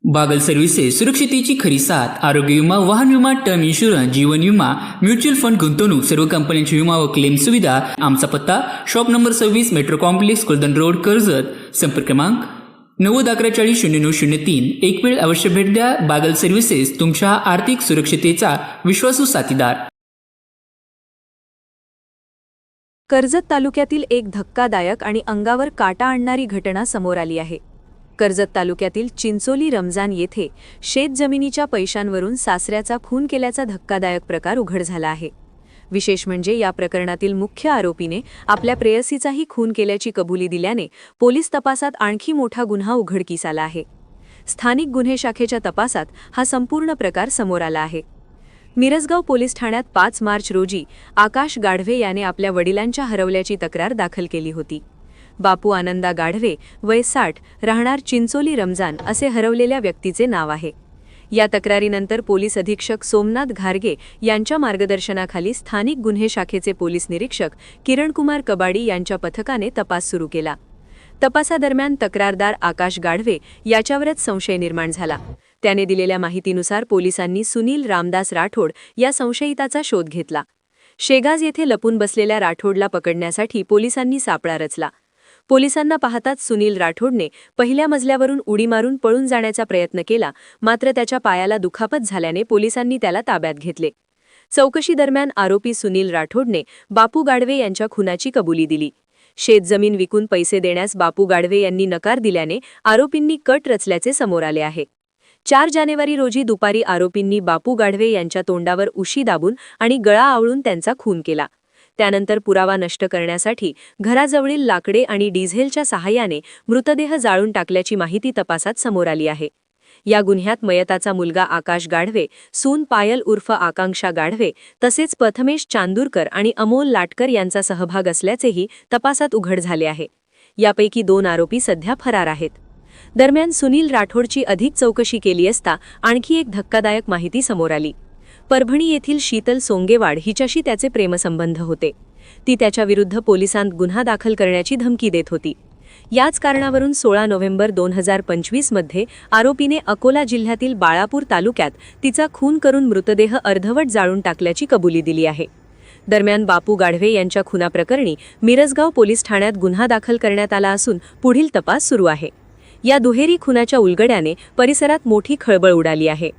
Bagal services सुरक्षितेची खरी साथ। आरोग्य विमा, वाहन विमा, टर्म इन्शुरन्स, जीवन विमा, म्युच्युअल फंड, गुंतवणूक, सर्व कंपन्यांची विमा व क्लेम सुविधा। आमचा पत्ता shop number 26, metro complex, Kuldan road, Karjat. संपर्क क्रमांक 9011400903। एक वेळ अवश्य भेट द्या। बागल सर्व्हिसेस, तुमच्या आर्थिक सुरक्षितेचा विश्वासू साथीदार। कर्जत तालुक्यातील एक धक्कादायक आणि अंगावर काटा आणणारी घटना समोर आली आहे। कर्जत तालुक्यातील चिंचोली रमजान येथे शेतजमिनीच्या पैशांवरून सासऱ्याचा खून केल्याचा धक्कादायक प्रकार उघड झाला आहे। विशेष म्हणजे या प्रकरणातील मुख्य आरोपीने आपल्या प्रेयसीचाही खून केल्याची कबुली दिल्याने पोलीस तपासात आणखी मोठा गुन्हा उघडकीस आला आहे। स्थानिक गुन्हे शाखेच्या तपासात हा संपूर्ण प्रकार समोर आला आहे। मिरजगाव पोलीस ठाण्यात 5 मार्च रोजी आकाश गाढवे याने आपल्या वडिलांच्या हरवल्याची तक्रार दाखल केली होती। बापू आनंदा गाढवे, वय 60, राहणार चिंचोली रमजान असे हरवलेल्या व्यक्तीचे नाव आहे। या तक्रारीनंतर पोलीस अधीक्षक सोमनाथ घारगे यांच्या मार्गदर्शनाखाली स्थानिक गुन्हे शाखेचे पोलीस निरीक्षक किरणकुमार कबाडी यांच्या पथकाने तपास सुरू केला। तपासादरम्यान तक्रारदार आकाश गाढवे याच्यावरच संशय निर्माण झाला। त्याने दिलेल्या माहितीनुसार पोलिसांनी सुनील रामदास राठोड या संशयिताचा शोध घेतला। शेगाज येथे लपून बसलेल्या राठोडला पकडण्यासाठी पोलिसांनी सापळा रचला। पोलिसांना पाहताच सुनील राठोडने पहिल्या मजल्यावरून उडी मारून पळून जाण्याचा प्रयत्न केला, मात्र त्याच्या पायाला दुखापत झाल्याने पोलिसांनी त्याला ताब्यात घेतले। चौकशी दरम्यान आरोपी सुनील राठोडने बापू गाढवे यांच्या खुनाची कबुली दिली। शेतजमीन विकून पैसे देण्यास बापू गाढवे यांनी नकार दिल्याने आरोपींनी कट रचल्याचे समोर आले आहे। 4 जानेवारी रोजी दुपारी आरोपींनी बापू गाढवे यांच्या तोंडावर उशी दाबून आणि गळा आवळून त्यांचा खून केला। त्यानंतर पुरावा नष्ट करण्यासाठी घराजवळील लाकडे आणि डिझेलच्या सहाय्याने मृतदेह जाळून टाकल्याची माहिती तपासात समोर आली आहे। या गुन्ह्यात मयताचा मुलगा आकाश गाढवे, सून पायल उर्फ आकांक्षा गाढवे तसेच प्रथमेश चांदूरकर आणि अमोल लाटकर यांचा सहभाग असल्याचेही तपासात उघड झाले आहे। यापैकी 2 आरोपी सध्या फरार आहेत। दरम्यान सुनील राठोडची अधिक चौकशी केली असता आणखी एक धक्कादायक माहिती समोर आली। परभणी येथील शीतल सोंगेवाड हिच्याशी त्याचे प्रेमसंबंध होते। ती त्याच्याविरुद्ध पोलिसांत गुन्हा दाखल करण्याची धमकी देत होती। याच कारणावरून 16 नोव्हेंबर 2025 मध्ये आरोपीने अकोला जिल्ह्यातील बाळापूर तालुक्यात तिचा खून करून मृतदेह अर्धवट जाळून टाकल्याची कबुली दिली आहे। दरम्यान बापू गाढवे यांच्या खुनाप्रकरणी मिरजगाव पोलीस ठाण्यात गुन्हा दाखल करण्यात आला असून पुढील तपास सुरू आहे। या दुहेरी खुनाच्या उलगड्याने परिसरात मोठी खळबळ उडाली आहे।